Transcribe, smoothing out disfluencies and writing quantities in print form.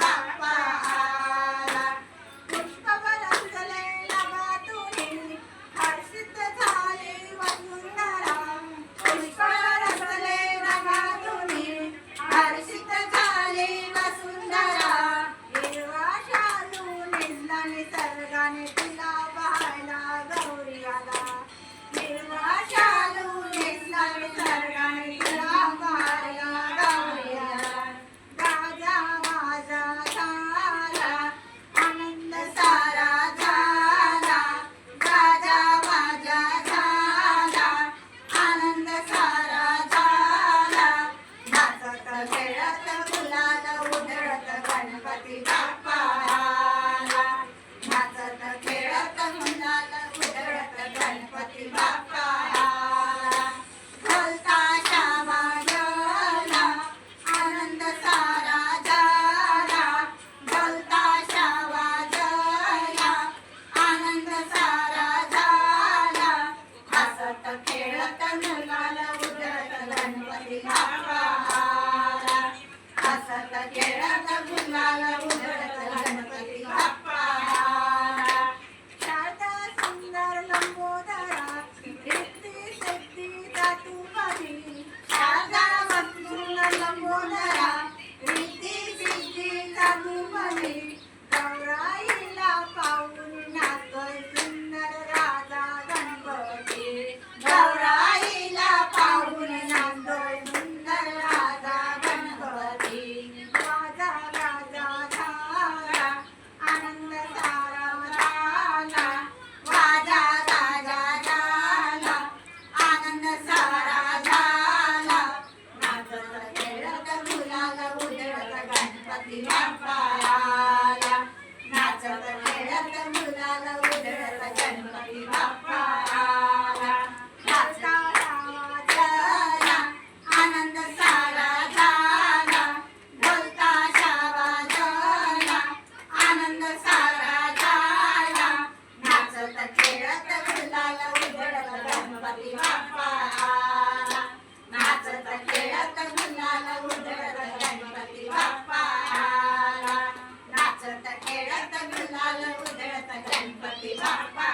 बाप्पा आला. पुष्प बरसले नभातुनी हर्षित झाली वसुंधरा. पुष्प बरसले नभातुनी हर्षित झाली वसुंधरा. हिरवा शालू नेसला निसर्गाने तिला पाहायला गौरी आला. हिरवा शालू नेसला निसर्गाने तिला पाहायला गौरी आला. राजा माझा झाला आनंद सारा झाला. राजा माझा झाला आनंद सारा झाला. नाचत खेळत गुलाल उधळत गणपती बाप्पा आला. नाचत खेळत गुलाल उधळत गणपती बाप्पा आला. ढोलता शावा झाला आनंद सारा झाला. ढोलता शावा झाला आनंद सारा झाला. हसत खेळत गुलाल उधळत गणपती बाप्पा आला. हसत खेळत गुलाल उधळत गणपती बाप्पा आला. शारदा सुंदर लंबोदरा रिद्धी सिद्धी दातुपदी. शारदा सुंदर लंबोदरा रिद्धी सिद्धी दातुपदी. गौराईला पाहून नाचतोय सुंदर राजा गणपती. गौराईला पाहून नाचतोय सुंदर राजा गणपती. राजा राजा झाला आनंद सारा झाला. राजा राजा झाला आनंद सारा झाला. नाचत खेळत गुलाल उधळत गणपती बाप्पा आला. नाचत खेळत गुलाल उधळत गणपती बाप्पा आला. नाचता शावा झाला आनंद सारा झाला. ढोलता शावा झाला आनंद सारा झाला. नाचत खेळत गुलाल उधळत गणपती बाप्पा आला. नाचत खेळत गुलाल उधळत गणपती बाप्पा आला. नाचत खेळत गुलाल उधळत गणपती बाप्पा